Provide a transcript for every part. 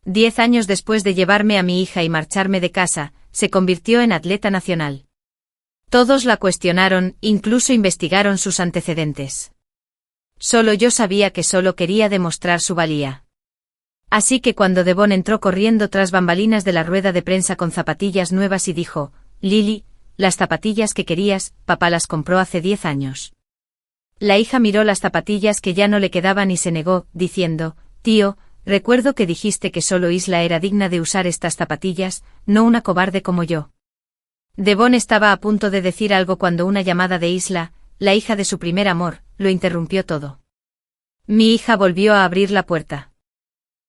10 años después de llevarme a mi hija y marcharme de casa, se convirtió en atleta nacional. Todos la cuestionaron, incluso investigaron sus antecedentes. Solo yo sabía que solo quería demostrar su valía. Así que cuando Devon entró corriendo tras bambalinas de la rueda de prensa con zapatillas nuevas y dijo, Lily, las zapatillas que querías, papá las compró hace 10 años. La hija miró las zapatillas que ya no le quedaban y se negó, diciendo, tío, recuerdo que dijiste que solo Isla era digna de usar estas zapatillas, no una cobarde como yo. Devon estaba a punto de decir algo cuando una llamada de Isla, la hija de su primer amor, lo interrumpió todo. Mi hija volvió a abrir la puerta.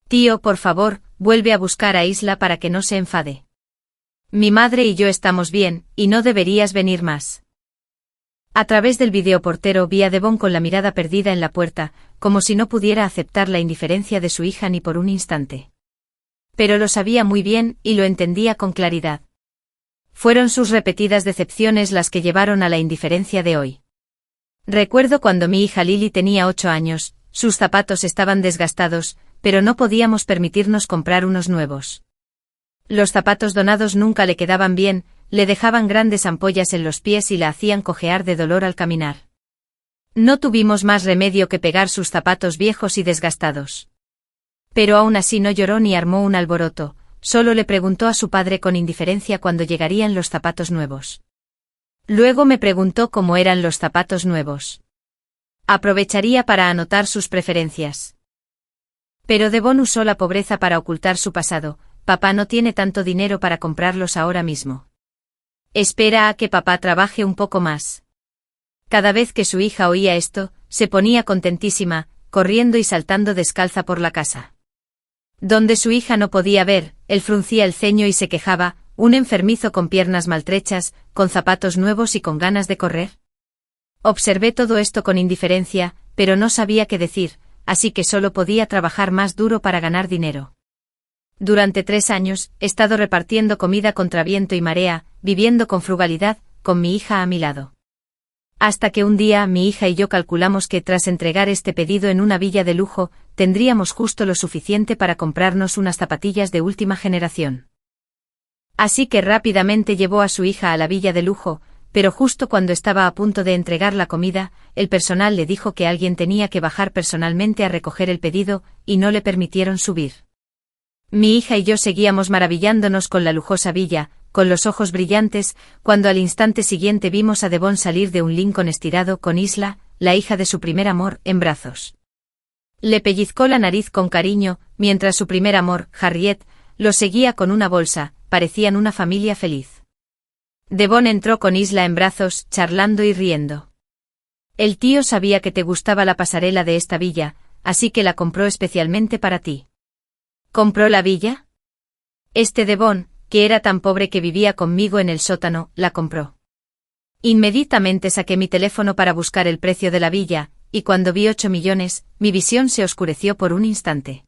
Tío, por favor, vuelve a buscar a Isla para que no se enfade. Mi madre y yo estamos bien, y no deberías venir más. A través del videoportero vi a Devon con la mirada perdida en la puerta, como si no pudiera aceptar la indiferencia de su hija ni por un instante. Pero lo sabía muy bien y lo entendía con claridad. Fueron sus repetidas decepciones las que llevaron a la indiferencia de hoy. Recuerdo cuando mi hija Lily tenía 8 años, sus zapatos estaban desgastados, pero no podíamos permitirnos comprar unos nuevos. Los zapatos donados nunca le quedaban bien, le dejaban grandes ampollas en los pies y la hacían cojear de dolor al caminar. No tuvimos más remedio que pegar sus zapatos viejos y desgastados. Pero aún así no lloró ni armó un alboroto, solo le preguntó a su padre con indiferencia cuándo llegarían los zapatos nuevos. Luego me preguntó cómo eran los zapatos nuevos. Aprovecharía para anotar sus preferencias. Pero Devon usó la pobreza para ocultar su pasado. Papá no tiene tanto dinero para comprarlos ahora mismo. Espera a que papá trabaje un poco más. Cada vez que su hija oía esto, se ponía contentísima, corriendo y saltando descalza por la casa. Donde su hija no podía ver, él fruncía el ceño y se quejaba, un enfermizo con piernas maltrechas, con zapatos nuevos y con ganas de correr. Observé todo esto con indiferencia, pero no sabía qué decir, así que solo podía trabajar más duro para ganar dinero. Durante 3 años, he estado repartiendo comida contra viento y marea, viviendo con frugalidad, con mi hija a mi lado. Hasta que un día mi hija y yo calculamos que tras entregar este pedido en una villa de lujo, tendríamos justo lo suficiente para comprarnos unas zapatillas de última generación. Así que rápidamente llevó a su hija a la villa de lujo, pero justo cuando estaba a punto de entregar la comida, el personal le dijo que alguien tenía que bajar personalmente a recoger el pedido, y no le permitieron subir. Mi hija y yo seguíamos maravillándonos con la lujosa villa, con los ojos brillantes, cuando al instante siguiente vimos a Devon salir de un Lincoln estirado con Isla, la hija de su primer amor, en brazos. Le pellizcó la nariz con cariño, mientras su primer amor, Harriet, lo seguía con una bolsa, parecían una familia feliz. Devon entró con Isla en brazos, charlando y riendo. El tío sabía que te gustaba la pasarela de esta villa, así que la compró especialmente para ti. ¿Compró la villa? Devon, que era tan pobre que vivía conmigo en el sótano, la compró. Inmediatamente saqué mi teléfono para buscar el precio de la villa, y cuando vi 8 millones, mi visión se oscureció por un instante.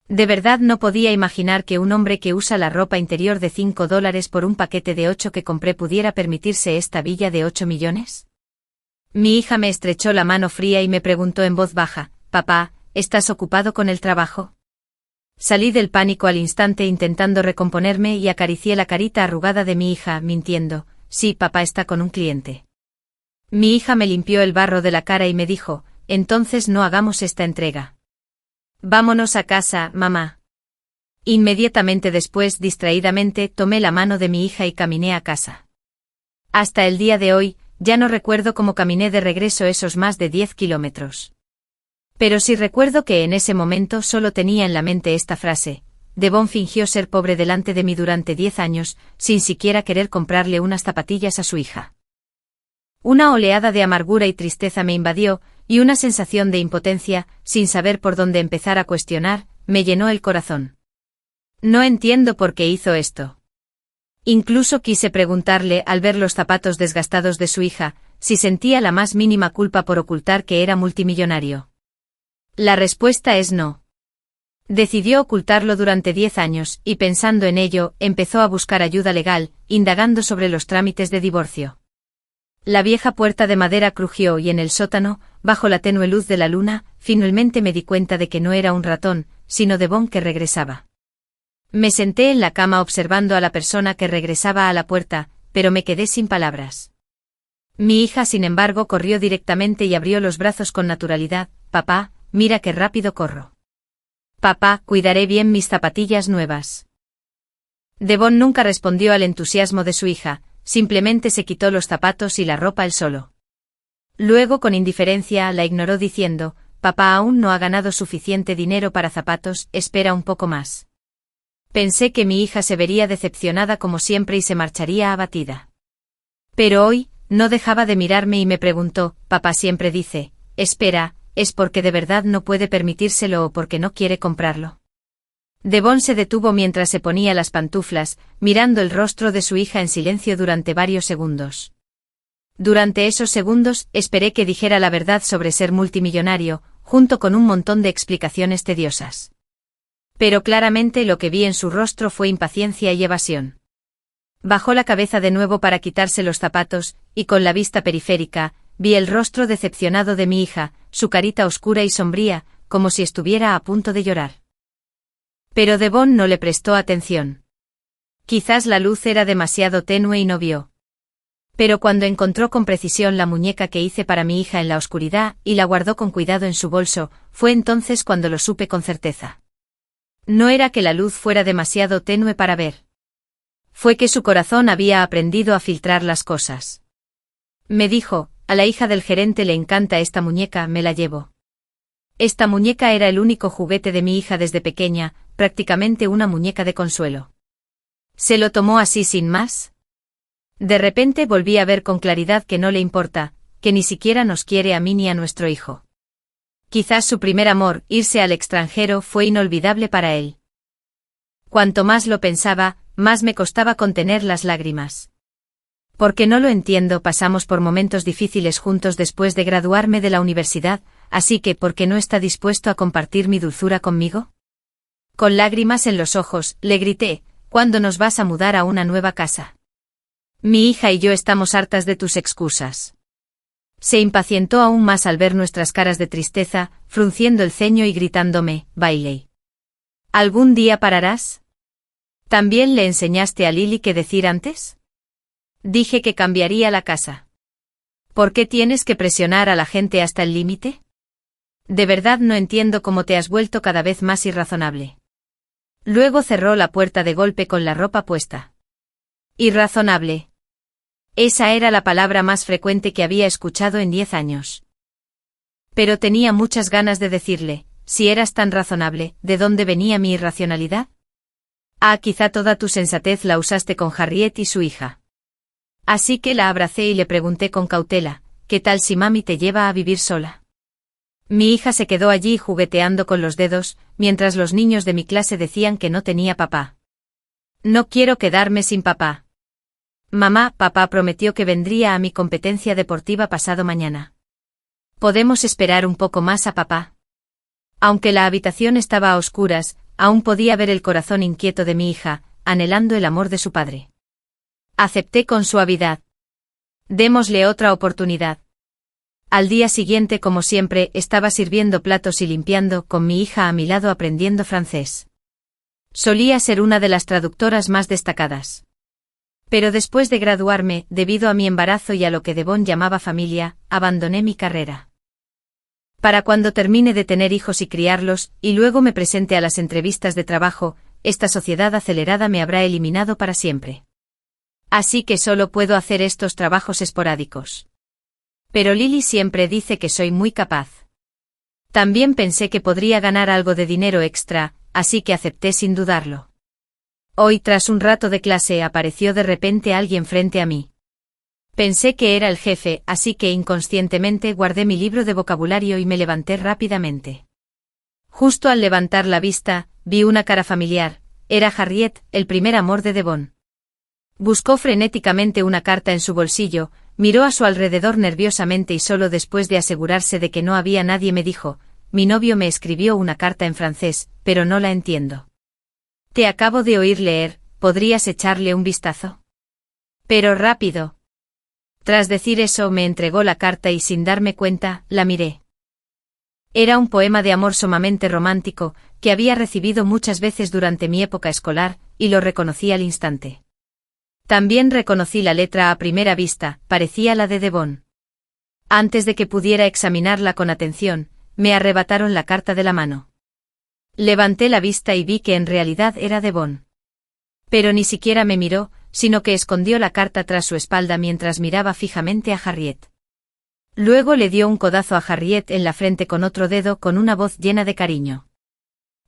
De verdad no podía imaginar que un hombre que usa la ropa interior de $5 por un paquete de 8 que compré pudiera permitirse esta villa de 8 millones. Mi hija me estrechó la mano fría y me preguntó en voz baja, «Papá, ¿estás ocupado con el trabajo?» Salí del pánico al instante intentando recomponerme y acaricié la carita arrugada de mi hija, mintiendo, «Sí, papá está con un cliente». Mi hija me limpió el barro de la cara y me dijo, «Entonces no hagamos esta entrega. Vámonos a casa, mamá». Inmediatamente después, distraídamente, tomé la mano de mi hija y caminé a casa. Hasta el día de hoy, ya no recuerdo cómo caminé de regreso esos más de 10 kilómetros. Pero sí recuerdo que en ese momento solo tenía en la mente esta frase: Devon fingió ser pobre delante de mí durante 10 años, sin siquiera querer comprarle unas zapatillas a su hija. Una oleada de amargura y tristeza me invadió, y una sensación de impotencia, sin saber por dónde empezar a cuestionar, me llenó el corazón. No entiendo por qué hizo esto. Incluso quise preguntarle, al ver los zapatos desgastados de su hija, si sentía la más mínima culpa por ocultar que era multimillonario. La respuesta es no. Decidió ocultarlo durante 10 años, y pensando en ello, empezó a buscar ayuda legal, indagando sobre los trámites de divorcio. La vieja puerta de madera crujió y en el sótano, bajo la tenue luz de la luna, finalmente me di cuenta de que no era un ratón, sino Devon que regresaba. Me senté en la cama observando a la persona que regresaba a la puerta, pero me quedé sin palabras. Mi hija, sin embargo, corrió directamente y abrió los brazos con naturalidad. Papá, mira qué rápido corro. Papá, cuidaré bien mis zapatillas nuevas. Devon nunca respondió al entusiasmo de su hija, simplemente se quitó los zapatos y la ropa él solo. Luego, con indiferencia, la ignoró diciendo, papá aún no ha ganado suficiente dinero para zapatos, espera un poco más. Pensé que mi hija se vería decepcionada como siempre y se marcharía abatida. Pero hoy, no dejaba de mirarme y me preguntó, papá siempre dice, espera, ¿es porque de verdad no puede permitírselo o porque no quiere comprarlo? Devon se detuvo mientras se ponía las pantuflas, mirando el rostro de su hija en silencio durante varios segundos. Durante esos segundos, esperé que dijera la verdad sobre ser multimillonario, junto con un montón de explicaciones tediosas. Pero claramente lo que vi en su rostro fue impaciencia y evasión. Bajó la cabeza de nuevo para quitarse los zapatos, y con la vista periférica, vi el rostro decepcionado de mi hija, su carita oscura y sombría, como si estuviera a punto de llorar. Pero Devon no le prestó atención. Quizás la luz era demasiado tenue y no vio. Pero cuando encontró con precisión la muñeca que hice para mi hija en la oscuridad y la guardó con cuidado en su bolso, fue entonces cuando lo supe con certeza. No era que la luz fuera demasiado tenue para ver. Fue que su corazón había aprendido a filtrar las cosas. Me dijo, a la hija del gerente le encanta esta muñeca, me la llevo. Esta muñeca era el único juguete de mi hija desde pequeña, prácticamente una muñeca de consuelo. ¿Se lo tomó así sin más? De repente volví a ver con claridad que no le importa, que ni siquiera nos quiere a mí ni a nuestro hijo. Quizás su primer amor, irse al extranjero, fue inolvidable para él. Cuanto más lo pensaba, más me costaba contener las lágrimas. Porque no lo entiendo, pasamos por momentos difíciles juntos después de graduarme de la universidad, así que ¿por qué no está dispuesto a compartir mi dulzura conmigo? Con lágrimas en los ojos, le grité, ¿cuándo nos vas a mudar a una nueva casa? Mi hija y yo estamos hartas de tus excusas. Se impacientó aún más al ver nuestras caras de tristeza, frunciendo el ceño y gritándome, Bailey. ¿Algún día pararás? ¿También le enseñaste a Lily qué decir antes? Dije que cambiaría la casa. ¿Por qué tienes que presionar a la gente hasta el límite? De verdad no entiendo cómo te has vuelto cada vez más irrazonable. Luego cerró la puerta de golpe con la ropa puesta. Irrazonable. Esa era la palabra más frecuente que había escuchado en 10 años. Pero tenía muchas ganas de decirle, si eras tan razonable, ¿de dónde venía mi irracionalidad? Ah, quizá toda tu sensatez la usaste con Harriet y su hija. Así que la abracé y le pregunté con cautela, ¿qué tal si mami te lleva a vivir sola? Mi hija se quedó allí jugueteando con los dedos, mientras los niños de mi clase decían que no tenía papá. No quiero quedarme sin papá. Mamá, papá prometió que vendría a mi competencia deportiva pasado mañana. ¿Podemos esperar un poco más a papá? Aunque la habitación estaba a oscuras, aún podía ver el corazón inquieto de mi hija, anhelando el amor de su padre. Acepté con suavidad. Démosle otra oportunidad. Al día siguiente, como siempre, estaba sirviendo platos y limpiando, con mi hija a mi lado aprendiendo francés. Solía ser una de las traductoras más destacadas. Pero después de graduarme, debido a mi embarazo y a lo que Devon llamaba familia, abandoné mi carrera. Para cuando termine de tener hijos y criarlos, y luego me presente a las entrevistas de trabajo, esta sociedad acelerada me habrá eliminado para siempre. Así que solo puedo hacer estos trabajos esporádicos. Pero Lily siempre dice que soy muy capaz. También pensé que podría ganar algo de dinero extra, así que acepté sin dudarlo. Hoy, tras un rato de clase, apareció de repente alguien frente a mí. Pensé que era el jefe, así que inconscientemente guardé mi libro de vocabulario y me levanté rápidamente. Justo al levantar la vista, vi una cara familiar, era Harriet, el primer amor de Devon. Buscó frenéticamente una carta en su bolsillo, miró a su alrededor nerviosamente y solo después de asegurarse de que no había nadie me dijo, mi novio me escribió una carta en francés, pero no la entiendo. Te acabo de oír leer, ¿podrías echarle un vistazo? Pero rápido. Tras decir eso me entregó la carta y sin darme cuenta, la miré. Era un poema de amor sumamente romántico, que había recibido muchas veces durante mi época escolar, y lo reconocí al instante. También reconocí la letra a primera vista, parecía la de Devon. Antes de que pudiera examinarla con atención, me arrebataron la carta de la mano. Levanté la vista y vi que en realidad era Devon. Pero ni siquiera me miró, sino que escondió la carta tras su espalda mientras miraba fijamente a Harriet. Luego le dio un codazo a Harriet en la frente con otro dedo con una voz llena de cariño.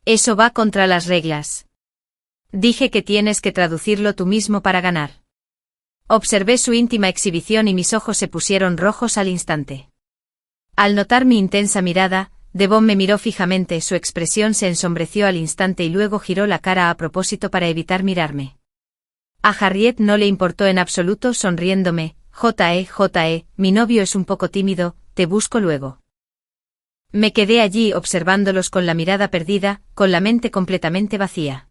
Eso va contra las reglas. Dije que tienes que traducirlo tú mismo para ganar. Observé su íntima exhibición y mis ojos se pusieron rojos al instante. Al notar mi intensa mirada, Devon me miró fijamente, su expresión se ensombreció al instante y luego giró la cara a propósito para evitar mirarme. A Harriet no le importó en absoluto, sonriéndome: J.E., mi novio es un poco tímido, te busco luego. Me quedé allí observándolos con la mirada perdida, con la mente completamente vacía.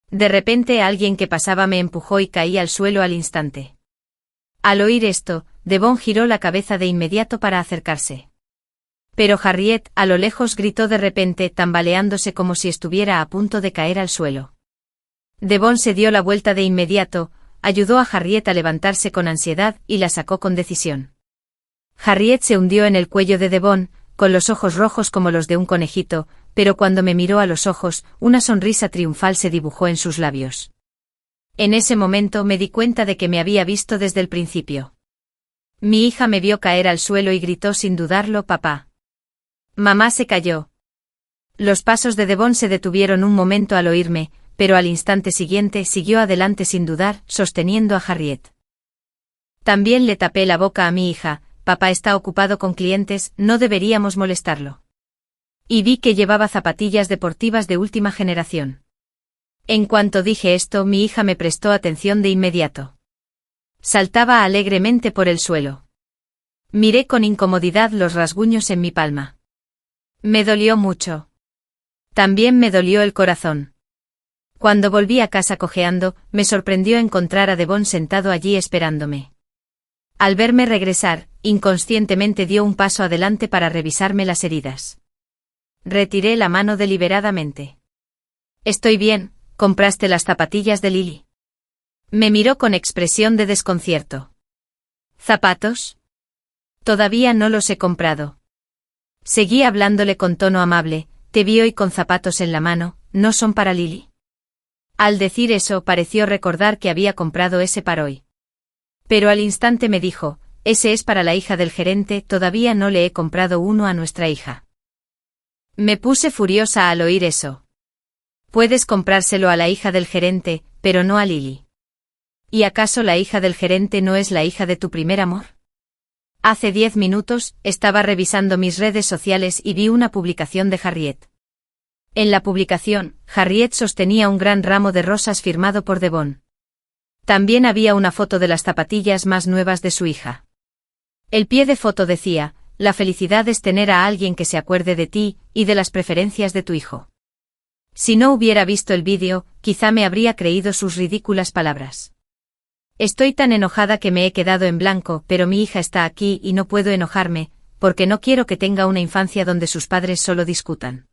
De repente alguien que pasaba me empujó y caí al suelo al instante. Al oír esto, Devon giró la cabeza de inmediato para acercarse. Pero Harriet, a lo lejos, gritó de repente, tambaleándose como si estuviera a punto de caer al suelo. Devon se dio la vuelta de inmediato, ayudó a Harriet a levantarse con ansiedad y la sacó con decisión. Harriet se hundió en el cuello de Devon, con los ojos rojos como los de un conejito, pero cuando me miró a los ojos, una sonrisa triunfal se dibujó en sus labios. En ese momento me di cuenta de que me había visto desde el principio. Mi hija me vio caer al suelo y gritó sin dudarlo: papá. Mamá se calló. Los pasos de Devon se detuvieron un momento al oírme, pero al instante siguiente siguió adelante sin dudar, sosteniendo a Harriet. También le tapé la boca a mi hija: papá está ocupado con clientes, no deberíamos molestarlo. Y vi que llevaba zapatillas deportivas de última generación. En cuanto dije esto, mi hija me prestó atención de inmediato. Saltaba alegremente por el suelo. Miré con incomodidad los rasguños en mi palma. Me dolió mucho. También me dolió el corazón. Cuando volví a casa cojeando, me sorprendió encontrar a Devon sentado allí esperándome. Al verme regresar, inconscientemente dio un paso adelante para revisarme las heridas. Retiré la mano deliberadamente. Estoy bien, ¿compraste las zapatillas de Lily? Me miró con expresión de desconcierto. ¿Zapatos? Todavía no los he comprado. Seguí hablándole con tono amable: te vi hoy con zapatos en la mano, ¿no son para Lily? Al decir eso pareció recordar que había comprado ese par hoy. Pero al instante me dijo: ese es para la hija del gerente, todavía no le he comprado uno a nuestra hija. Me puse furiosa al oír eso. Puedes comprárselo a la hija del gerente, pero no a Lily. ¿Y acaso la hija del gerente no es la hija de tu primer amor? Hace 10 minutos, estaba revisando mis redes sociales y vi una publicación de Harriet. En la publicación, Harriet sostenía un gran ramo de rosas firmado por Devon. También había una foto de las zapatillas más nuevas de su hija. El pie de foto decía: la felicidad es tener a alguien que se acuerde de ti y de las preferencias de tu hijo. Si no hubiera visto el vídeo, quizá me habría creído sus ridículas palabras. Estoy tan enojada que me he quedado en blanco, pero mi hija está aquí y no puedo enojarme, porque no quiero que tenga una infancia donde sus padres solo discutan.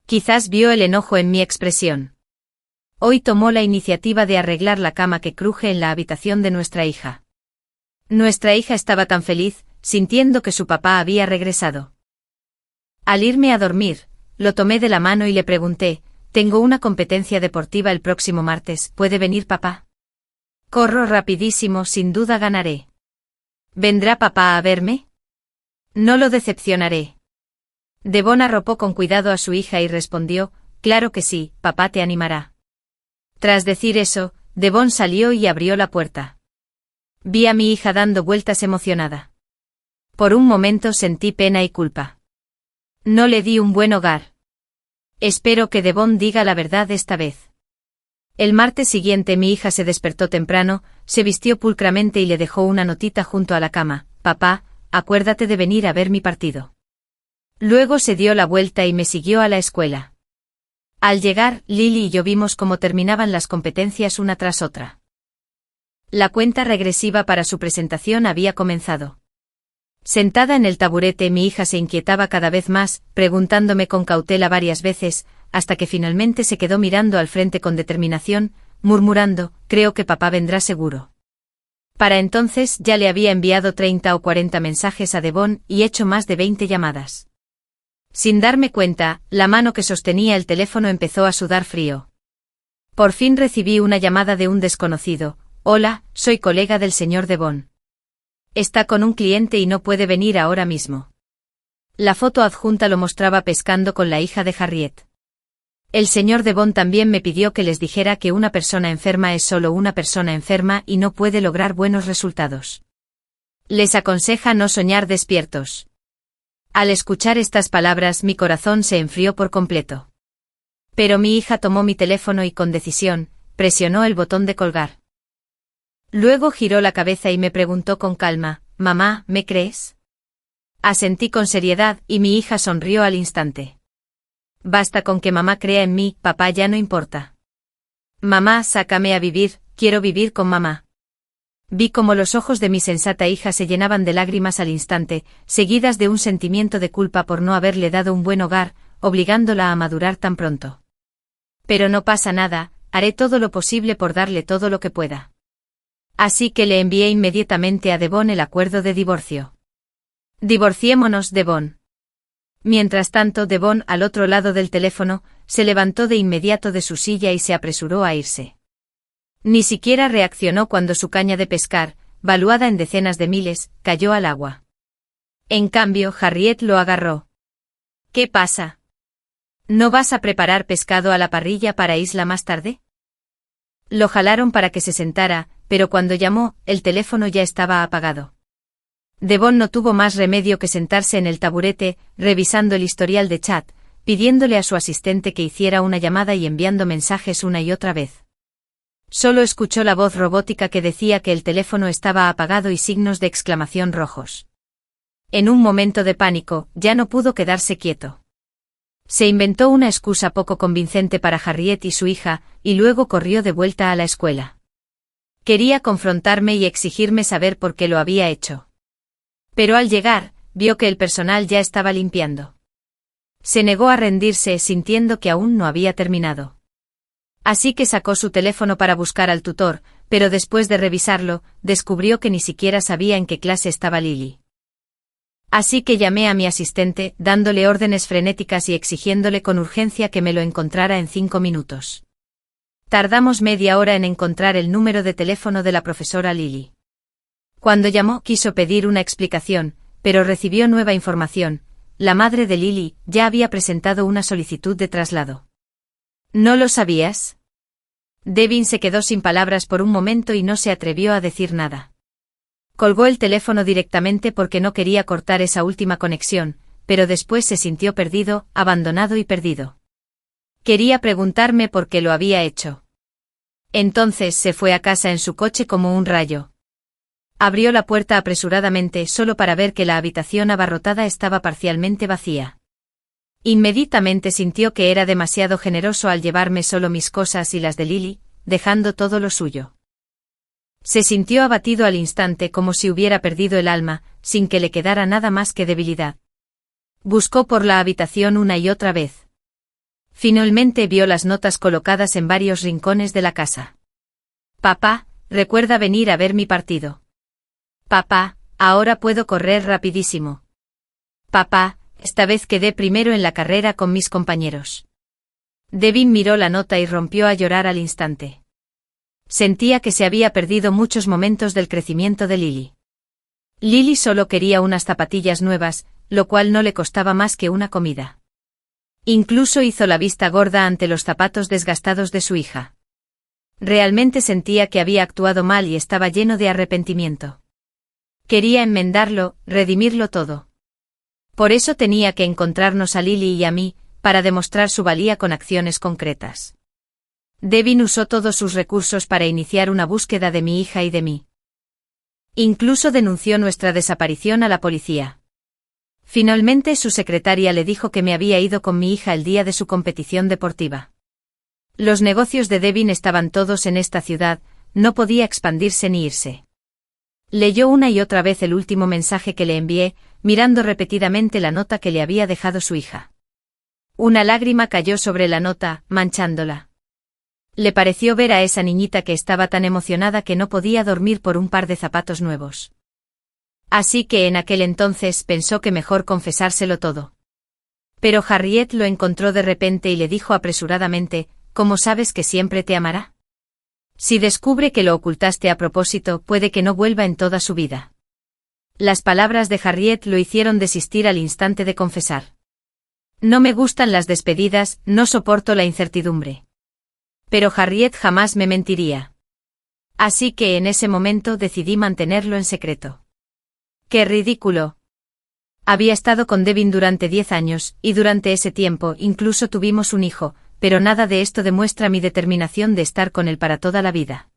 Quizás vio el enojo en mi expresión. Hoy tomó la iniciativa de arreglar la cama que cruje en la habitación de nuestra hija. Nuestra hija estaba tan feliz, sintiendo que su papá había regresado. Al irme a dormir, lo tomé de la mano y le pregunté: tengo una competencia deportiva el próximo martes, ¿puede venir papá? Corro rapidísimo, sin duda ganaré. ¿Vendrá papá a verme? No lo decepcionaré. Devon arropó con cuidado a su hija y respondió: claro que sí, papá te animará. Tras decir eso, Devon salió y abrió la puerta. Vi a mi hija dando vueltas emocionada. Por un momento sentí pena y culpa. No le di un buen hogar. Espero que Devon diga la verdad esta vez. El martes siguiente mi hija se despertó temprano, se vistió pulcramente y le dejó una notita junto a la cama: papá, acuérdate de venir a ver mi partido. Luego se dio la vuelta y me siguió a la escuela. Al llegar, Lily y yo vimos cómo terminaban las competencias una tras otra. La cuenta regresiva para su presentación había comenzado. Sentada en el taburete, mi hija se inquietaba cada vez más, preguntándome con cautela varias veces: hasta que finalmente se quedó mirando al frente con determinación, murmurando, creo que papá vendrá seguro. Para entonces ya le había enviado 30 o 40 mensajes a Devon y hecho más de 20 llamadas. Sin darme cuenta, la mano que sostenía el teléfono empezó a sudar frío. Por fin recibí una llamada de un desconocido. Hola, soy colega del señor Devon. Está con un cliente y no puede venir ahora mismo. La foto adjunta lo mostraba pescando con la hija de Harriet. El señor Devon también me pidió que les dijera que una persona enferma es solo una persona enferma y no puede lograr buenos resultados. Les aconseja no soñar despiertos. Al escuchar estas palabras mi corazón se enfrió por completo. Pero mi hija tomó mi teléfono y con decisión, presionó el botón de colgar. Luego giró la cabeza y me preguntó con calma, «Mamá, ¿me crees?» Asentí con seriedad y mi hija sonrió al instante. Basta con que mamá crea en mí, papá ya no importa. Mamá, sácame a vivir, quiero vivir con mamá. Vi cómo los ojos de mi sensata hija se llenaban de lágrimas al instante, seguidas de un sentimiento de culpa por no haberle dado un buen hogar, obligándola a madurar tan pronto. Pero no pasa nada, haré todo lo posible por darle todo lo que pueda. Así que le envié inmediatamente a Devon el acuerdo de divorcio. Divorciémonos, Devon. Mientras tanto, Devon, al otro lado del teléfono, se levantó de inmediato de su silla y se apresuró a irse. Ni siquiera reaccionó cuando su caña de pescar, valuada en decenas de miles, cayó al agua. En cambio, Harriet lo agarró. ¿Qué pasa? ¿No vas a preparar pescado a la parrilla para Isla más tarde? Lo jalaron para que se sentara, pero cuando llamó, el teléfono ya estaba apagado. Devon no tuvo más remedio que sentarse en el taburete, revisando el historial de chat, pidiéndole a su asistente que hiciera una llamada y enviando mensajes una y otra vez. Solo escuchó la voz robótica que decía que el teléfono estaba apagado y signos de exclamación rojos. En un momento de pánico, ya no pudo quedarse quieto. Se inventó una excusa poco convincente para Harriet y su hija, y luego corrió de vuelta a la escuela. Quería confrontarme y exigirme saber por qué lo había hecho. Pero al llegar, vio que el personal ya estaba limpiando. Se negó a rendirse sintiendo que aún no había terminado. Así que sacó su teléfono para buscar al tutor, pero después de revisarlo, descubrió que ni siquiera sabía en qué clase estaba Lily. Así que llamé a mi asistente, dándole órdenes frenéticas y exigiéndole con urgencia que me lo encontrara en 5 minutos. Tardamos media hora en encontrar el número de teléfono de la profesora Lily. Cuando llamó quiso pedir una explicación, pero recibió nueva información. La madre de Lily ya había presentado una solicitud de traslado. ¿No lo sabías? Devin se quedó sin palabras por un momento y no se atrevió a decir nada. Colgó el teléfono directamente porque no quería cortar esa última conexión, pero después se sintió perdido, abandonado y perdido. Quería preguntarme por qué lo había hecho. Entonces se fue a casa en su coche como un rayo. Abrió la puerta apresuradamente solo para ver que la habitación abarrotada estaba parcialmente vacía. Inmediatamente sintió que era demasiado generoso al llevarme solo mis cosas y las de Lily, dejando todo lo suyo. Se sintió abatido al instante como si hubiera perdido el alma, sin que le quedara nada más que debilidad. Buscó por la habitación una y otra vez. Finalmente vio las notas colocadas en varios rincones de la casa. Papá, recuerda venir a ver mi partido. Papá, ahora puedo correr rapidísimo. Papá, esta vez quedé primero en la carrera con mis compañeros. Devin miró la nota y rompió a llorar al instante. Sentía que se había perdido muchos momentos del crecimiento de Lily. Lily solo quería unas zapatillas nuevas, lo cual no le costaba más que una comida. Incluso hizo la vista gorda ante los zapatos desgastados de su hija. Realmente sentía que había actuado mal y estaba lleno de arrepentimiento. Quería enmendarlo, redimirlo todo. Por eso tenía que encontrarnos a Lily y a mí, para demostrar su valía con acciones concretas. Devin usó todos sus recursos para iniciar una búsqueda de mi hija y de mí. Incluso denunció nuestra desaparición a la policía. Finalmente su secretaria le dijo que me había ido con mi hija el día de su competición deportiva. Los negocios de Devin estaban todos en esta ciudad, no podía expandirse ni irse. Leyó una y otra vez el último mensaje que le envié, mirando repetidamente la nota que le había dejado su hija. Una lágrima cayó sobre la nota, manchándola. Le pareció ver a esa niñita que estaba tan emocionada que no podía dormir por un par de zapatos nuevos. Así que en aquel entonces pensó que mejor confesárselo todo. Pero Harriet lo encontró de repente y le dijo apresuradamente: ¿Cómo sabes que siempre te amará? Si descubre que lo ocultaste a propósito, puede que no vuelva en toda su vida. Las palabras de Harriet lo hicieron desistir al instante de confesar. No me gustan las despedidas, no soporto la incertidumbre. Pero Harriet jamás me mentiría. Así que en ese momento decidí mantenerlo en secreto. ¡Qué ridículo! Había estado con Devin durante 10 años, y durante ese tiempo incluso tuvimos un hijo, pero nada de esto demuestra mi determinación de estar con él para toda la vida.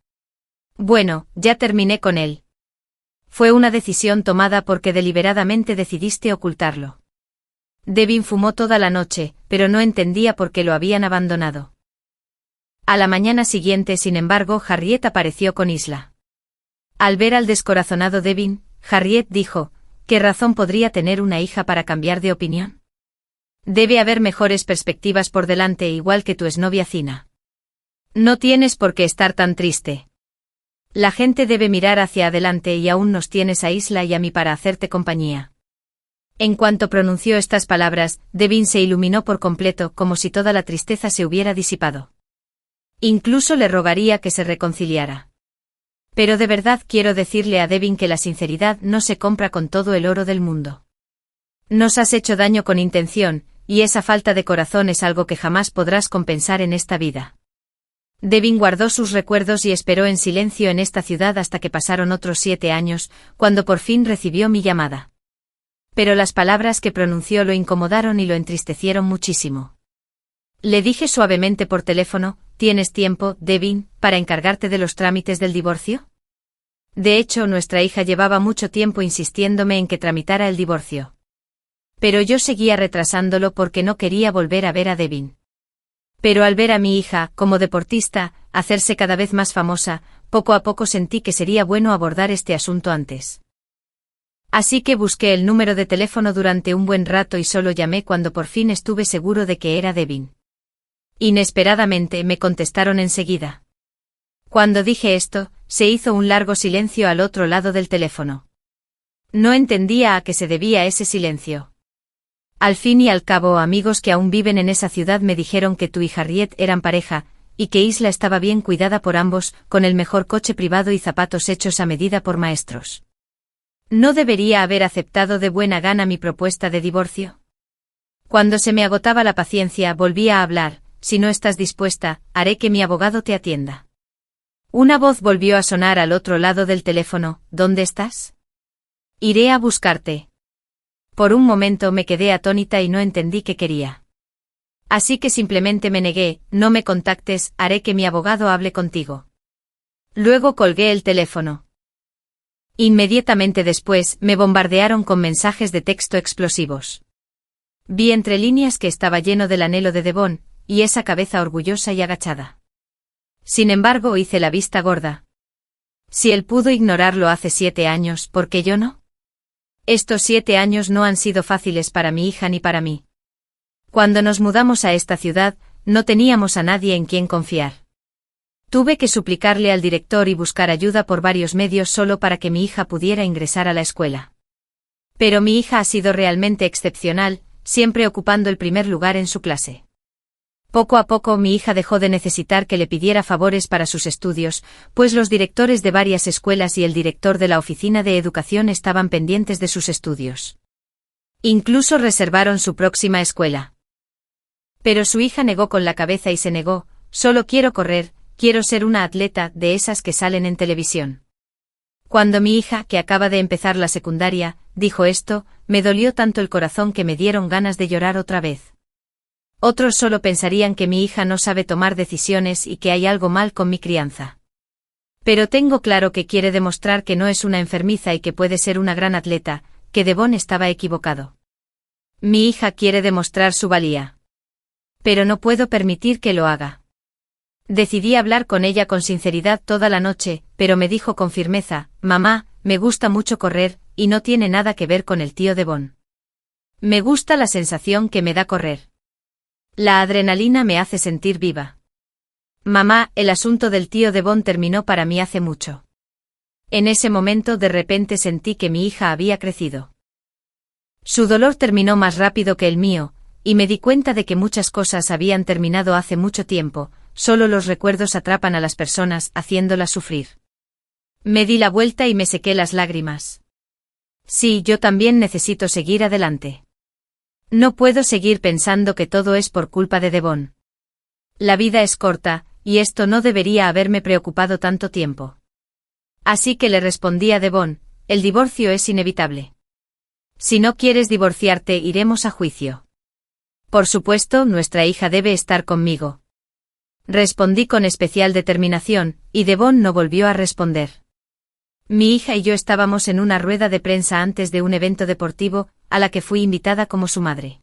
Bueno, ya terminé con él. Fue una decisión tomada porque deliberadamente decidiste ocultarlo. Devin fumó toda la noche, pero no entendía por qué lo habían abandonado. A la mañana siguiente, sin embargo, Harriet apareció con Isla. Al ver al descorazonado Devin, Harriet dijo: ¿qué razón podría tener una hija para cambiar de opinión? Debe haber mejores perspectivas por delante, igual que tu exnovia Cina. No tienes por qué estar tan triste. La gente debe mirar hacia adelante y aún nos tienes a Isla y a mí para hacerte compañía. En cuanto pronunció estas palabras, Devin se iluminó por completo, como si toda la tristeza se hubiera disipado. Incluso le rogaría que se reconciliara. Pero de verdad quiero decirle a Devin que la sinceridad no se compra con todo el oro del mundo. Nos has hecho daño con intención, y esa falta de corazón es algo que jamás podrás compensar en esta vida. Devin guardó sus recuerdos y esperó en silencio en esta ciudad hasta que pasaron otros 7 años, cuando por fin recibió mi llamada. Pero las palabras que pronunció lo incomodaron y lo entristecieron muchísimo. Le dije suavemente por teléfono: ¿tienes tiempo, Devin, para encargarte de los trámites del divorcio? De hecho, nuestra hija llevaba mucho tiempo insistiéndome en que tramitara el divorcio. Pero yo seguía retrasándolo porque no quería volver a ver a Devin. Pero al ver a mi hija, como deportista, hacerse cada vez más famosa, poco a poco sentí que sería bueno abordar este asunto antes. Así que busqué el número de teléfono durante un buen rato y solo llamé cuando por fin estuve seguro de que era Devin. Inesperadamente me contestaron enseguida. Cuando dije esto, se hizo un largo silencio al otro lado del teléfono. No entendía a qué se debía ese silencio. Al fin y al cabo, amigos que aún viven en esa ciudad me dijeron que tú y Harriet eran pareja, y que Isla estaba bien cuidada por ambos, con el mejor coche privado y zapatos hechos a medida por maestros. ¿No debería haber aceptado de buena gana mi propuesta de divorcio? Cuando se me agotaba la paciencia, volvía a hablar: si no estás dispuesta, haré que mi abogado te atienda. Una voz volvió a sonar al otro lado del teléfono: ¿dónde estás? Iré a buscarte. Por un momento me quedé atónita y no entendí qué quería. Así que simplemente me negué: no me contactes, haré que mi abogado hable contigo. Luego colgué el teléfono. Inmediatamente después, me bombardearon con mensajes de texto explosivos. Vi entre líneas que estaba lleno del anhelo de Devon, y esa cabeza orgullosa y agachada. Sin embargo, hice la vista gorda. Si él pudo ignorarlo hace 7 años, ¿por qué yo no? Estos 7 años no han sido fáciles para mi hija ni para mí. Cuando nos mudamos a esta ciudad, no teníamos a nadie en quien confiar. Tuve que suplicarle al director y buscar ayuda por varios medios solo para que mi hija pudiera ingresar a la escuela. Pero mi hija ha sido realmente excepcional, siempre ocupando el primer lugar en su clase. Poco a poco mi hija dejó de necesitar que le pidiera favores para sus estudios, pues los directores de varias escuelas y el director de la oficina de educación estaban pendientes de sus estudios. Incluso reservaron su próxima escuela. Pero su hija negó con la cabeza y se negó: solo quiero correr, quiero ser una atleta de esas que salen en televisión. Cuando mi hija, que acaba de empezar la secundaria, dijo esto, me dolió tanto el corazón que me dieron ganas de llorar otra vez. Otros solo pensarían que mi hija no sabe tomar decisiones y que hay algo mal con mi crianza. Pero tengo claro que quiere demostrar que no es una enfermiza y que puede ser una gran atleta, que Devon estaba equivocado. Mi hija quiere demostrar su valía. Pero no puedo permitir que lo haga. Decidí hablar con ella con sinceridad toda la noche, pero me dijo con firmeza: mamá, me gusta mucho correr, y no tiene nada que ver con el tío Devon. Me gusta la sensación que me da correr. La adrenalina me hace sentir viva. Mamá, el asunto del tío Devon terminó para mí hace mucho. En ese momento de repente sentí que mi hija había crecido. Su dolor terminó más rápido que el mío, y me di cuenta de que muchas cosas habían terminado hace mucho tiempo, solo los recuerdos atrapan a las personas haciéndolas sufrir. Me di la vuelta y me sequé las lágrimas. Sí, yo también necesito seguir adelante. No puedo seguir pensando que todo es por culpa de Devon. La vida es corta, y esto no debería haberme preocupado tanto tiempo. Así que le respondí a Devon, el divorcio es inevitable. Si no quieres divorciarte, iremos a juicio. Por supuesto, nuestra hija debe estar conmigo. Respondí con especial determinación, y Devon no volvió a responder. Mi hija y yo estábamos en una rueda de prensa antes de un evento deportivo, a la que fui invitada como su madre.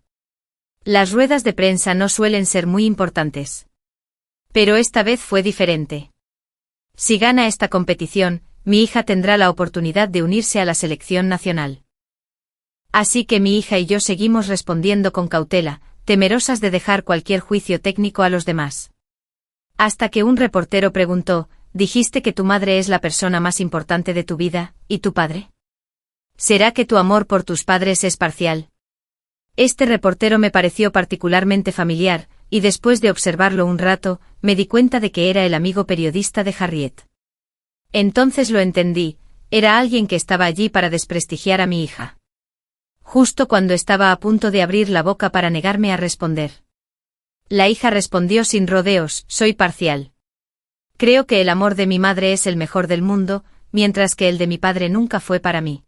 Las ruedas de prensa no suelen ser muy importantes. Pero esta vez fue diferente. Si gana esta competición, mi hija tendrá la oportunidad de unirse a la selección nacional. Así que mi hija y yo seguimos respondiendo con cautela, temerosas de dejar cualquier juicio técnico a los demás. Hasta que un reportero preguntó, «¿Dijiste que tu madre es la persona más importante de tu vida, y tu padre? ¿Será que tu amor por tus padres es parcial?» Este reportero me pareció particularmente familiar, y después de observarlo un rato, me di cuenta de que era el amigo periodista de Harriet. Entonces lo entendí, era alguien que estaba allí para desprestigiar a mi hija. Justo cuando estaba a punto de abrir la boca para negarme a responder. La hija respondió sin rodeos, «Soy parcial. Creo que el amor de mi madre es el mejor del mundo, mientras que el de mi padre nunca fue para mí».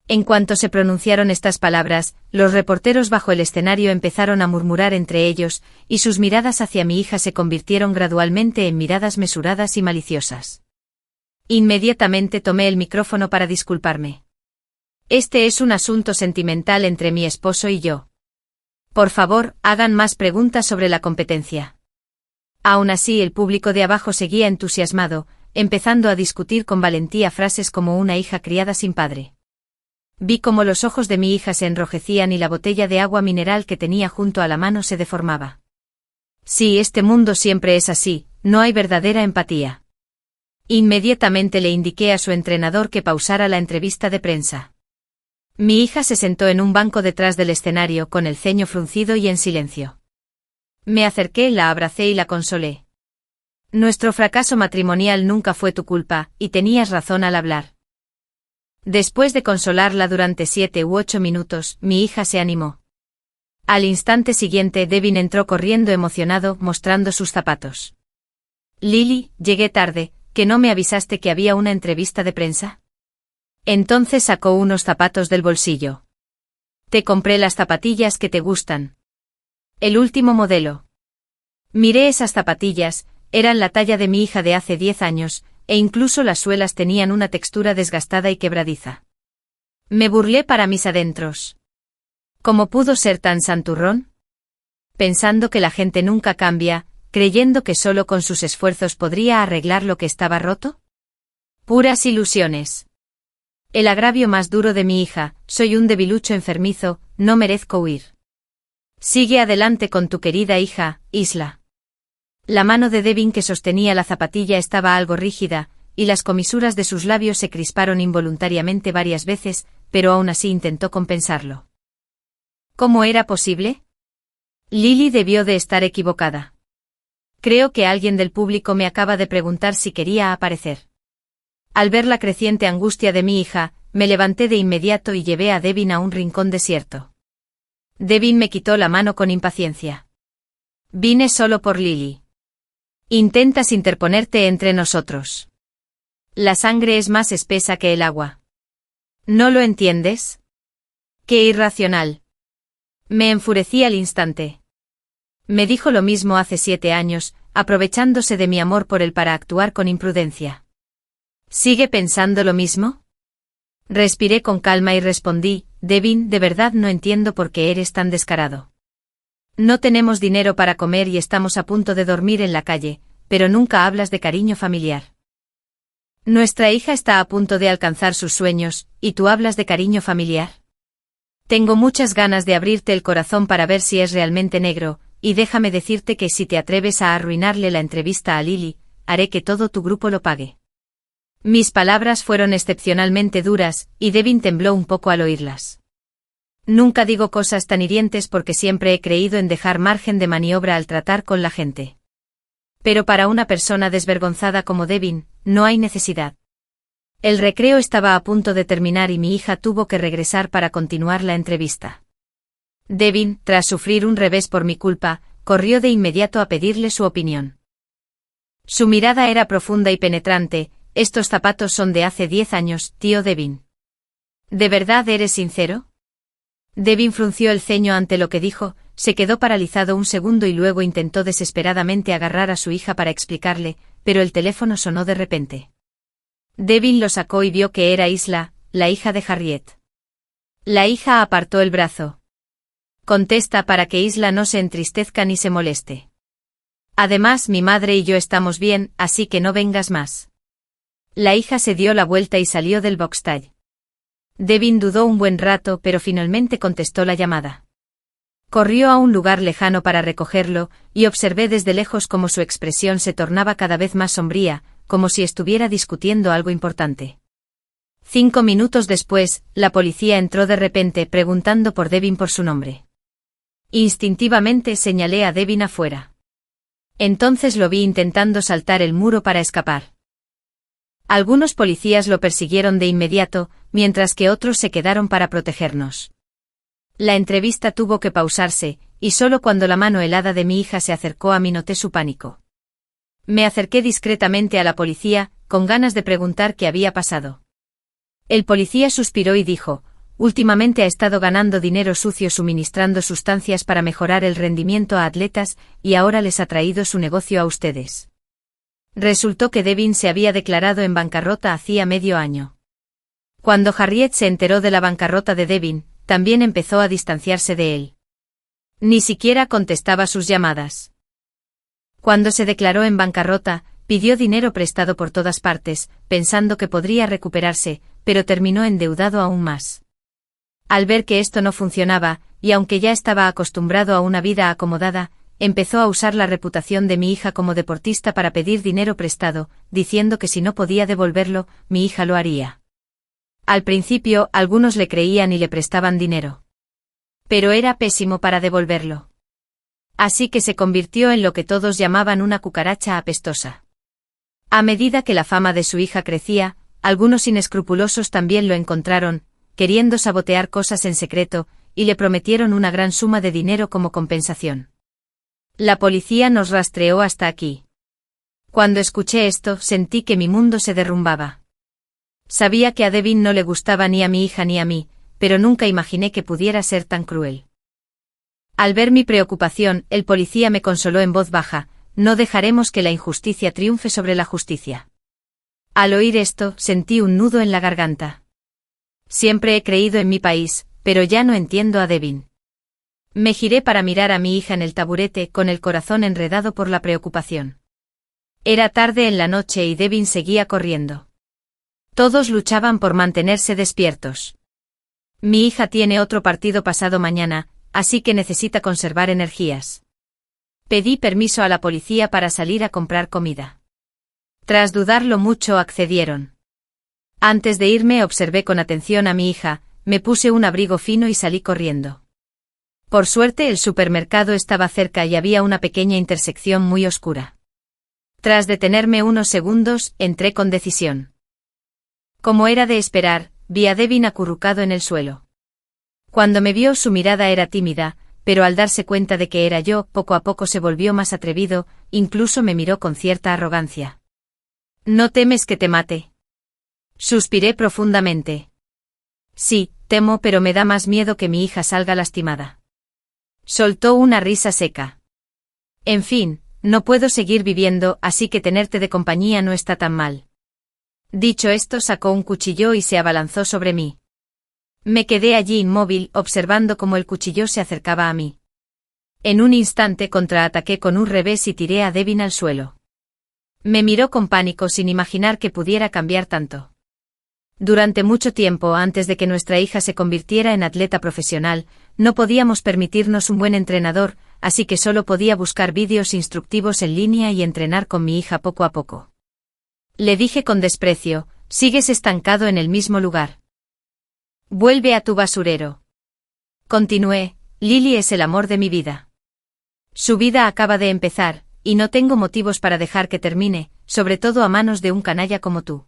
En cuanto se pronunciaron estas palabras, los reporteros bajo el escenario empezaron a murmurar entre ellos, y sus miradas hacia mi hija se convirtieron gradualmente en miradas mesuradas y maliciosas. Inmediatamente tomé el micrófono para disculparme. Este es un asunto sentimental entre mi esposo y yo. Por favor, hagan más preguntas sobre la competencia. Aún así, el público de abajo seguía entusiasmado, empezando a discutir con valentía frases como una hija criada sin padre. Vi cómo los ojos de mi hija se enrojecían y la botella de agua mineral que tenía junto a la mano se deformaba. Sí, este mundo siempre es así, no hay verdadera empatía. Inmediatamente le indiqué a su entrenador que pausara la entrevista de prensa. Mi hija se sentó en un banco detrás del escenario con el ceño fruncido y en silencio. Me acerqué, la abracé y la consolé. Nuestro fracaso matrimonial nunca fue tu culpa, y tenías razón al hablar. Después de consolarla durante 7 u 8 minutos, mi hija se animó. Al instante siguiente Devin entró corriendo emocionado, mostrando sus zapatos. «Lily, llegué tarde, ¿que no me avisaste que había una entrevista de prensa?» Entonces sacó unos zapatos del bolsillo. «Te compré las zapatillas que te gustan. El último modelo». Miré esas zapatillas, eran la talla de mi hija de hace 10 años, e incluso las suelas tenían una textura desgastada y quebradiza. Me burlé para mis adentros. ¿Cómo pudo ser tan santurrón? Pensando que la gente nunca cambia, creyendo que solo con sus esfuerzos podría arreglar lo que estaba roto. Puras ilusiones. El agravio más duro de mi hija, soy un debilucho enfermizo, no merezco huir. Sigue adelante con tu querida hija, Isla. La mano de Devin que sostenía la zapatilla estaba algo rígida, y las comisuras de sus labios se crisparon involuntariamente varias veces, pero aún así intentó compensarlo. ¿Cómo era posible? Lily debió de estar equivocada. Creo que alguien del público me acaba de preguntar si quería aparecer. Al ver la creciente angustia de mi hija, me levanté de inmediato y llevé a Devin a un rincón desierto. Devin me quitó la mano con impaciencia. Vine solo por Lily. Intentas interponerte entre nosotros. La sangre es más espesa que el agua. ¿No lo entiendes? ¡Qué irracional! Me enfurecí al instante. Me dijo lo mismo hace 7 años, aprovechándose de mi amor por él para actuar con imprudencia. ¿Sigue pensando lo mismo? Respiré con calma y respondí, Devin, de verdad no entiendo por qué eres tan descarado. No tenemos dinero para comer y estamos a punto de dormir en la calle, pero nunca hablas de cariño familiar. Nuestra hija está a punto de alcanzar sus sueños, ¿y tú hablas de cariño familiar? Tengo muchas ganas de abrirte el corazón para ver si es realmente negro, y déjame decirte que si te atreves a arruinarle la entrevista a Lily, haré que todo tu grupo lo pague. Mis palabras fueron excepcionalmente duras, y Devin tembló un poco al oírlas. Nunca digo cosas tan hirientes porque siempre he creído en dejar margen de maniobra al tratar con la gente. Pero para una persona desvergonzada como Devin, no hay necesidad. El recreo estaba a punto de terminar y mi hija tuvo que regresar para continuar la entrevista. Devin, tras sufrir un revés por mi culpa, corrió de inmediato a pedirle su opinión. Su mirada era profunda y penetrante. Estos zapatos son de hace 10 años, tío Devin. ¿De verdad eres sincero? Devin frunció el ceño ante lo que dijo, se quedó paralizado un segundo y luego intentó desesperadamente agarrar a su hija para explicarle, pero el teléfono sonó de repente. Devin lo sacó y vio que era Isla, la hija de Harriet. La hija apartó el brazo. Contesta para que Isla no se entristezca ni se moleste. Además, mi madre y yo estamos bien, así que no vengas más. La hija se dio la vuelta y salió del boxstall. Devin dudó un buen rato, pero finalmente contestó la llamada. Corrió a un lugar lejano para recogerlo, y observé desde lejos cómo su expresión se tornaba cada vez más sombría, como si estuviera discutiendo algo importante. 5 minutos después, la policía entró de repente preguntando por Devin por su nombre. Instintivamente señalé a Devin afuera. Entonces lo vi intentando saltar el muro para escapar. Algunos policías lo persiguieron de inmediato, mientras que otros se quedaron para protegernos. La entrevista tuvo que pausarse, y solo cuando la mano helada de mi hija se acercó a mí noté su pánico. Me acerqué discretamente a la policía, con ganas de preguntar qué había pasado. El policía suspiró y dijo: últimamente ha estado ganando dinero sucio suministrando sustancias para mejorar el rendimiento a atletas, y ahora les ha traído su negocio a ustedes. Resultó que Devin se había declarado en bancarrota hacía medio año. Cuando Harriet se enteró de la bancarrota de Devin, también empezó a distanciarse de él. Ni siquiera contestaba sus llamadas. Cuando se declaró en bancarrota, pidió dinero prestado por todas partes, pensando que podría recuperarse, pero terminó endeudado aún más. Al ver que esto no funcionaba, y aunque ya estaba acostumbrado a una vida acomodada, empezó a usar la reputación de mi hija como deportista para pedir dinero prestado, diciendo que si no podía devolverlo, mi hija lo haría. Al principio, algunos le creían y le prestaban dinero. Pero era pésimo para devolverlo. Así que se convirtió en lo que todos llamaban una cucaracha apestosa. A medida que la fama de su hija crecía, algunos inescrupulosos también lo encontraron, queriendo sabotear cosas en secreto, y le prometieron una gran suma de dinero como compensación. La policía nos rastreó hasta aquí. Cuando escuché esto, sentí que mi mundo se derrumbaba. Sabía que a Devin no le gustaba ni a mi hija ni a mí, pero nunca imaginé que pudiera ser tan cruel. Al ver mi preocupación, el policía me consoló en voz baja: no dejaremos que la injusticia triunfe sobre la justicia. Al oír esto, sentí un nudo en la garganta. Siempre he creído en mi país, pero ya no entiendo a Devin. Me giré para mirar a mi hija en el taburete con el corazón enredado por la preocupación. Era tarde en la noche y Devin seguía corriendo. Todos luchaban por mantenerse despiertos. Mi hija tiene otro partido pasado mañana, así que necesita conservar energías. Pedí permiso a la policía para salir a comprar comida. Tras dudarlo mucho accedieron. Antes de irme observé con atención a mi hija, me puse un abrigo fino y salí corriendo. Por suerte el supermercado estaba cerca y había una pequeña intersección muy oscura. Tras detenerme unos segundos, entré con decisión. Como era de esperar, vi a Devin acurrucado en el suelo. Cuando me vio su mirada era tímida, pero al darse cuenta de que era yo, poco a poco se volvió más atrevido, incluso me miró con cierta arrogancia. ¿No temes que te mate? Suspiré profundamente. Sí, temo, pero me da más miedo que mi hija salga lastimada. Soltó una risa seca. En fin, no puedo seguir viviendo, así que tenerte de compañía no está tan mal. Dicho esto, sacó un cuchillo y se abalanzó sobre mí. Me quedé allí inmóvil, observando cómo el cuchillo se acercaba a mí. En un instante contraataqué con un revés y tiré a Devin al suelo. Me miró con pánico sin imaginar que pudiera cambiar tanto. Durante mucho tiempo antes de que nuestra hija se convirtiera en atleta profesional, no podíamos permitirnos un buen entrenador, así que solo podía buscar vídeos instructivos en línea y entrenar con mi hija poco a poco. Le dije con desprecio, sigues estancado en el mismo lugar. Vuelve a tu basurero. Continué, Lily es el amor de mi vida. Su vida acaba de empezar, y no tengo motivos para dejar que termine, sobre todo a manos de un canalla como tú.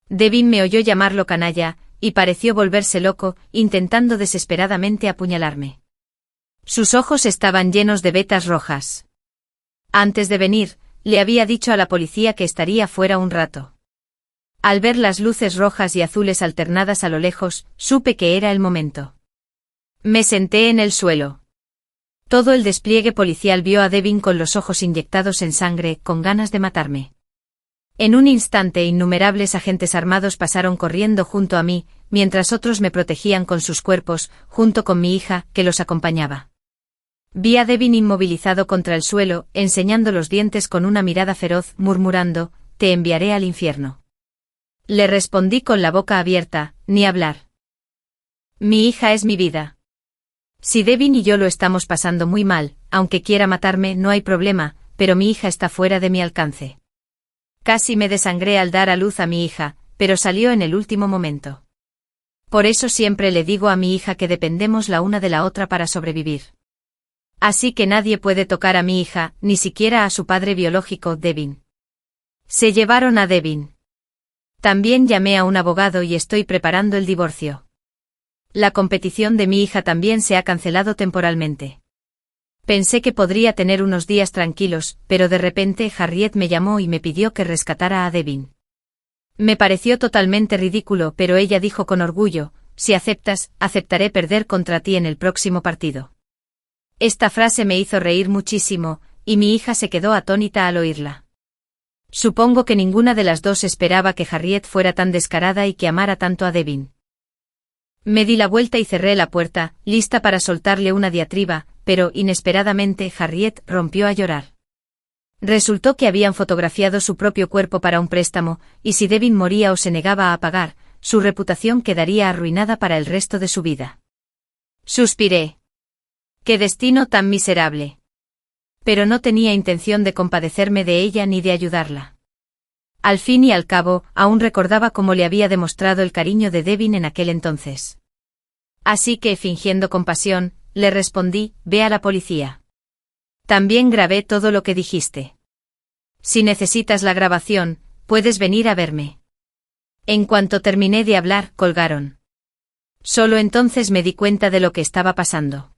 Devin me oyó llamarlo canalla, y pareció volverse loco, intentando desesperadamente apuñalarme. Sus ojos estaban llenos de vetas rojas. Antes de venir, le había dicho a la policía que estaría fuera un rato. Al ver las luces rojas y azules alternadas a lo lejos, supe que era el momento. Me senté en el suelo. Todo el despliegue policial vio a Devin con los ojos inyectados en sangre, con ganas de matarme. En un instante innumerables agentes armados pasaron corriendo junto a mí, mientras otros me protegían con sus cuerpos, junto con mi hija, que los acompañaba. Vi a Devin inmovilizado contra el suelo, enseñando los dientes con una mirada feroz, murmurando, «Te enviaré al infierno». Le respondí con la boca abierta, «Ni hablar. Mi hija es mi vida. Si Devin y yo lo estamos pasando muy mal, aunque quiera matarme no hay problema, pero mi hija está fuera de mi alcance». Casi me desangré al dar a luz a mi hija, pero salió en el último momento. Por eso siempre le digo a mi hija que dependemos la una de la otra para sobrevivir. Así que nadie puede tocar a mi hija, ni siquiera a su padre biológico, Devin. Se llevaron a Devin. También llamé a un abogado y estoy preparando el divorcio. La competición de mi hija también se ha cancelado temporalmente. Pensé que podría tener unos días tranquilos, pero de repente Harriet me llamó y me pidió que rescatara a Devin. Me pareció totalmente ridículo, pero ella dijo con orgullo, si aceptas, aceptaré perder contra ti en el próximo partido. Esta frase me hizo reír muchísimo, y mi hija se quedó atónita al oírla. Supongo que ninguna de las dos esperaba que Harriet fuera tan descarada y que amara tanto a Devin. Me di la vuelta y cerré la puerta, lista para soltarle una diatriba, pero inesperadamente Harriet rompió a llorar. Resultó que habían fotografiado su propio cuerpo para un préstamo, y si Devin moría o se negaba a pagar, su reputación quedaría arruinada para el resto de su vida. Suspiré. ¡Qué destino tan miserable! Pero no tenía intención de compadecerme de ella ni de ayudarla. Al fin y al cabo, aún recordaba cómo le había demostrado el cariño de Devin en aquel entonces. Así que, fingiendo compasión, le respondí, ve a la policía. También grabé todo lo que dijiste. Si necesitas la grabación, puedes venir a verme. En cuanto terminé de hablar, colgaron. Solo entonces me di cuenta de lo que estaba pasando.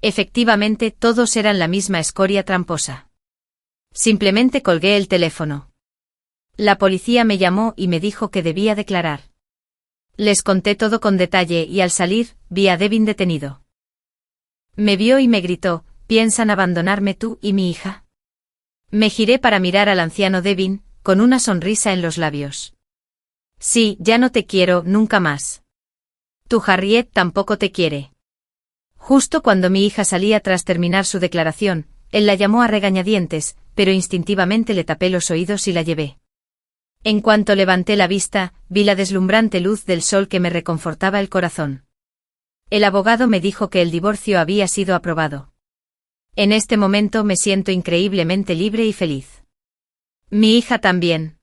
Efectivamente, todos eran la misma escoria tramposa. Simplemente colgué el teléfono. La policía me llamó y me dijo que debía declarar. Les conté todo con detalle y al salir, vi a Devin detenido. Me vio y me gritó, ¿piensan abandonarme tú y mi hija? Me giré para mirar al anciano Devin, con una sonrisa en los labios. Sí, ya no te quiero nunca más. Tu Harriet tampoco te quiere. Justo cuando mi hija salía tras terminar su declaración, él la llamó a regañadientes, pero instintivamente le tapé los oídos y la llevé. En cuanto levanté la vista, vi la deslumbrante luz del sol que me reconfortaba el corazón. El abogado me dijo que el divorcio había sido aprobado. En este momento me siento increíblemente libre y feliz. Mi hija también.